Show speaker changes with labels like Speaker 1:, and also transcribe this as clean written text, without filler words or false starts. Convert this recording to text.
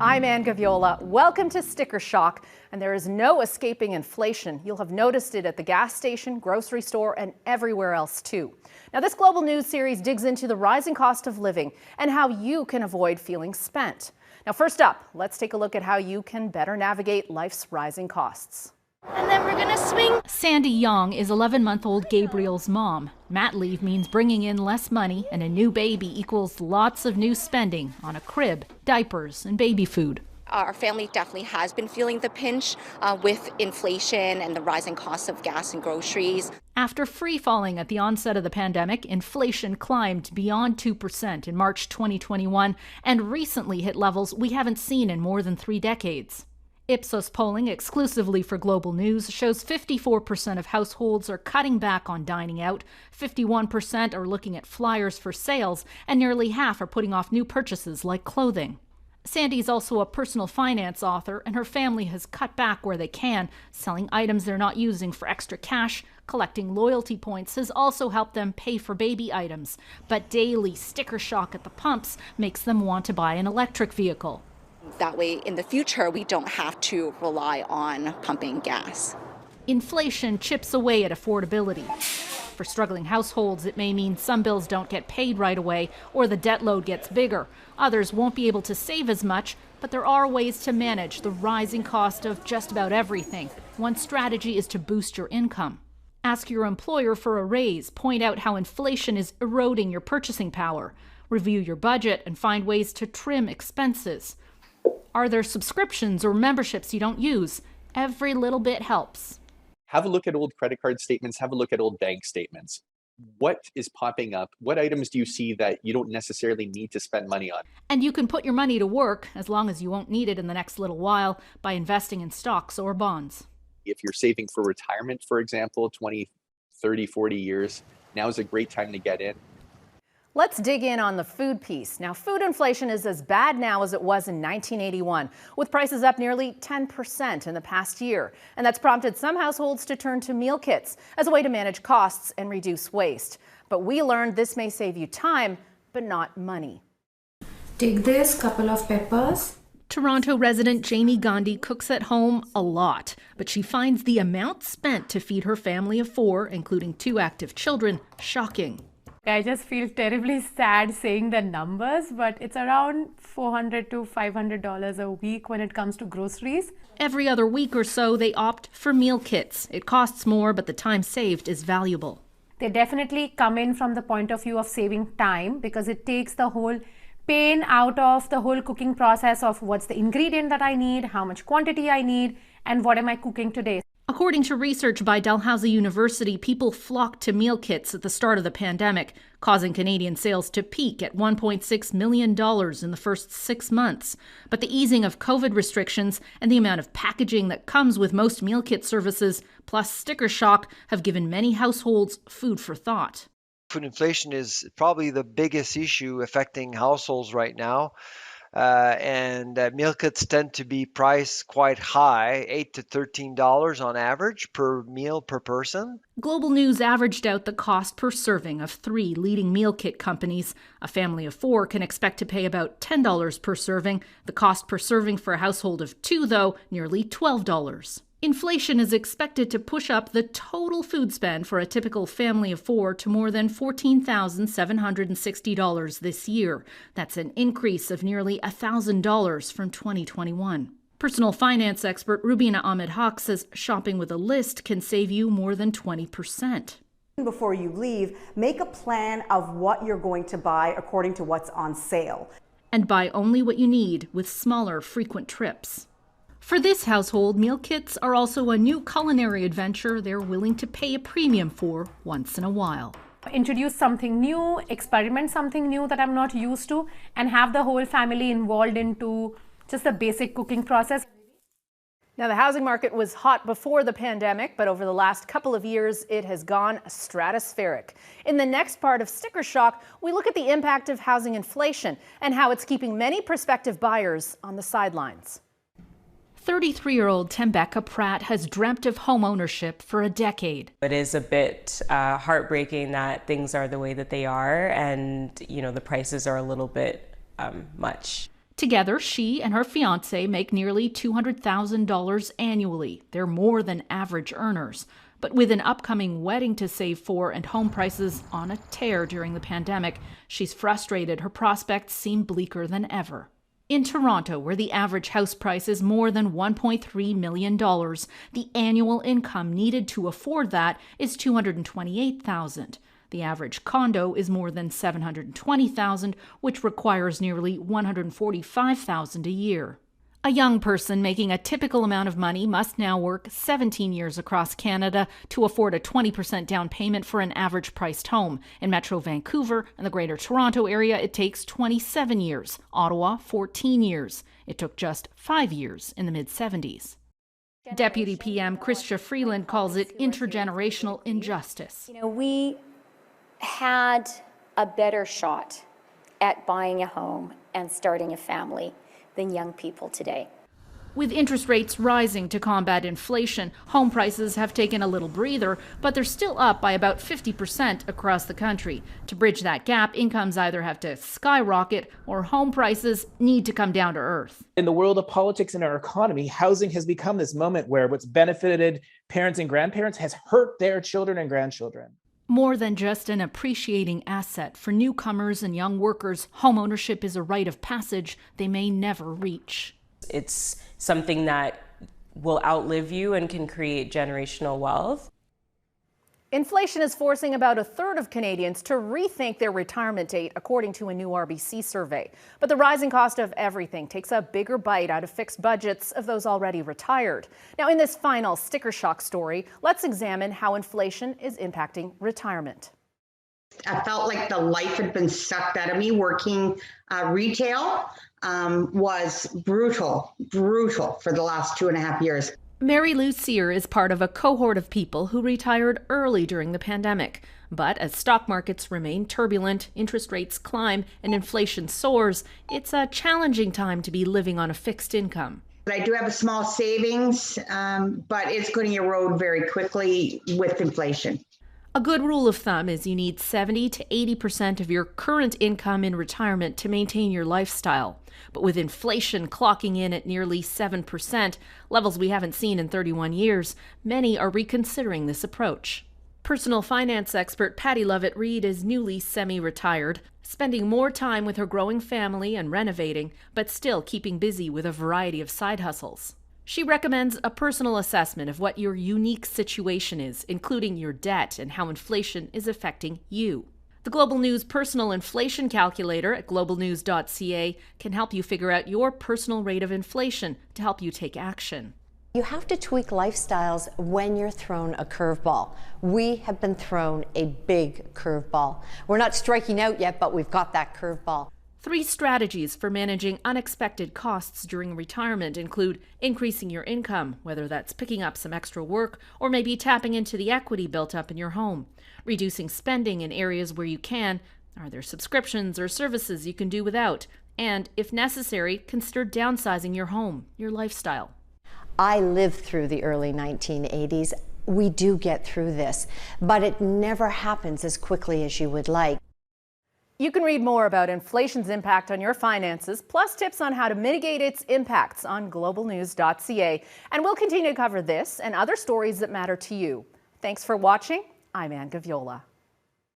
Speaker 1: I'm Ann Gaviola. Welcome to Sticker Shock. And there is no escaping inflation. You'll have noticed it at the gas station, grocery store, and everywhere else too. Now, this global news series digs into the rising cost of living and how you can avoid feeling spent. Now, first up, let's take a look at how you can better navigate life's rising costs.
Speaker 2: And then we're gonna swing.
Speaker 3: Sandy Young is 11-month-old Gabriel's mom. Mat leave means bringing in less money, and a new baby equals lots of new spending on a crib, diapers, and baby food.
Speaker 2: Our family definitely has been feeling the pinch with inflation and the rising costs of gas and groceries.
Speaker 3: After free-falling at the onset of the pandemic, inflation climbed beyond 2% in March 2021 and recently hit levels we haven't seen in more than 3 decades. Ipsos polling exclusively for Global News shows 54% of households are cutting back on dining out, 51% are looking at flyers for sales, and nearly half are putting off new purchases like clothing. Sandy's also a personal finance author, and her family has cut back where they can, selling items they're not using for extra cash. Collecting loyalty points has also helped them pay for baby items, but daily sticker shock at the pumps makes them want to buy an electric vehicle.
Speaker 2: That way, in the future, we don't have to rely on pumping gas.
Speaker 3: Inflation chips away at affordability. For struggling households, it may mean some bills don't get paid right away or the debt load gets bigger. Others won't be able to save as much, but there are ways to manage the rising cost of just about everything. One strategy is to boost your income. Ask your employer for a raise, point out how inflation is eroding your purchasing power. Review your budget and find ways to trim expenses. Are there subscriptions or memberships you don't use? Every little bit helps.
Speaker 4: Have a look at old credit card statements, have a look at old bank statements. What is popping up? What items do you see that you don't necessarily need to spend money on?
Speaker 3: And you can put your money to work, as long as you won't need it in the next little while, by investing in stocks or bonds.
Speaker 4: If you're saving for retirement, for example, 20, 30, 40 years, now is a great time to get in.
Speaker 1: Let's dig in on the food piece. Now, food inflation is as bad now as it was in 1981, with prices up nearly 10% in the past year. And that's prompted some households to turn to meal kits as a way to manage costs and reduce waste. But we learned this may save you time, but not money.
Speaker 5: Take this couple of peppers.
Speaker 3: Toronto resident Jamie Gandhi cooks at home a lot, but she finds the amount spent to feed her family of 4, including 2 active children, shocking.
Speaker 6: I just feel terribly sad saying the numbers, but it's around $400 to $500 a week when it comes to groceries.
Speaker 3: Every other week or so, they opt for meal kits. It costs more, but the time saved is valuable.
Speaker 6: They definitely come in from the point of view of saving time, because it takes the whole pain out of the whole cooking process of what's the ingredient that I need, how much quantity I need, and what am I cooking today.
Speaker 3: According to research by Dalhousie University, people flocked to meal kits at the start of the pandemic, causing Canadian sales to peak at $1.6 million in the first 6 months. But the easing of COVID restrictions and the amount of packaging that comes with most meal kit services, plus sticker shock, have given many households food for thought.
Speaker 7: Food inflation is probably the biggest issue affecting households right now. Meal kits tend to be priced quite high, $8 to $13 on average per meal per person.
Speaker 3: Global News averaged out the cost per serving of 3 leading meal kit companies. A family of 4 can expect to pay about $10 per serving. The cost per serving for a household of 2, though, nearly $12. Inflation is expected to push up the total food spend for a typical family of 4 to more than $14,760 this year. That's an increase of nearly $1,000 from 2021. Personal finance expert Rubina Ahmed Haq says shopping with a list can save you more than 20%.
Speaker 8: Before you leave, make a plan of what you're going to buy according to what's on sale.
Speaker 3: And buy only what you need with smaller, frequent trips. For this household, meal kits are also a new culinary adventure they're willing to pay a premium for once in a while.
Speaker 6: Introduce something new, experiment something new that I'm not used to, and have the whole family involved into just the basic cooking process.
Speaker 1: Now, the housing market was hot before the pandemic, but over the last couple of years, it has gone stratospheric. In the next part of Sticker Shock, we look at the impact of housing inflation and how it's keeping many prospective buyers on the sidelines.
Speaker 3: 33-year-old Tembecca Pratt has dreamt of homeownership for a decade.
Speaker 9: It is a bit heartbreaking that things are the way that they are, and the prices are a little bit much.
Speaker 3: Together, she and her fiancé make nearly $200,000 annually. They're more than average earners. But with an upcoming wedding to save for and home prices on a tear during the pandemic, she's frustrated her prospects seem bleaker than ever. In Toronto, where the average house price is more than $1.3 million, the annual income needed to afford that is $228,000. The average condo is more than $720,000, which requires nearly $145,000 a year. A young person making a typical amount of money must now work 17 years across Canada to afford a 20% down payment for an average-priced home. In Metro Vancouver and the Greater Toronto Area, it takes 27 years. Ottawa, 14 years. It took just 5 years in the mid-70s. Deputy PM Chrystia Freeland calls it intergenerational injustice.
Speaker 10: We had a better shot at buying a home and starting a family than young people today.
Speaker 3: With interest rates rising to combat inflation, home prices have taken a little breather, but they're still up by about 50% across the country. To bridge that gap, incomes either have to skyrocket or home prices need to come down to earth.
Speaker 11: In the world of politics and our economy, housing has become this moment where what's benefited parents and grandparents has hurt their children and grandchildren.
Speaker 3: More than just an appreciating asset, for newcomers and young workers, homeownership is a rite of passage they may never reach.
Speaker 9: It's something that will outlive you and can create generational wealth.
Speaker 1: Inflation is forcing about a third of Canadians to rethink their retirement date, according to a new RBC survey. But the rising cost of everything takes a bigger bite out of fixed budgets of those already retired. Now, in this final sticker shock story, let's examine how inflation is impacting retirement.
Speaker 12: I felt like the life had been sucked out of me. Working retail was brutal for the last 2.5 years.
Speaker 3: Mary Lou Cyr is part of a cohort of people who retired early during the pandemic. But as stock markets remain turbulent, interest rates climb, and inflation soars, it's a challenging time to be living on a fixed income.
Speaker 12: I do have a small savings, but it's going to erode very quickly with inflation.
Speaker 3: A good rule of thumb is you need 70 to 80% of your current income in retirement to maintain your lifestyle. But with inflation clocking in at nearly 7%, levels we haven't seen in 31 years, many are reconsidering this approach. Personal finance expert Patty Lovett-Reed is newly semi-retired, spending more time with her growing family and renovating, but still keeping busy with a variety of side hustles. She recommends a personal assessment of what your unique situation is, including your debt and how inflation is affecting you. The Global News Personal Inflation Calculator at globalnews.ca can help you figure out your personal rate of inflation to help you take action.
Speaker 13: You have to tweak lifestyles when you're thrown a curveball. We have been thrown a big curveball. We're not striking out yet, but we've got that curveball.
Speaker 3: 3 strategies for managing unexpected costs during retirement include increasing your income, whether that's picking up some extra work or maybe tapping into the equity built up in your home, reducing spending in areas where you can, are there subscriptions or services you can do without, and, if necessary, consider downsizing your home, your lifestyle.
Speaker 13: I lived through the early 1980s. We do get through this, but it never happens as quickly as you would like.
Speaker 1: You can read more about inflation's impact on your finances, plus tips on how to mitigate its impacts on globalnews.ca. And we'll continue to cover this and other stories that matter to you. Thanks for watching. I'm Ann Gaviola.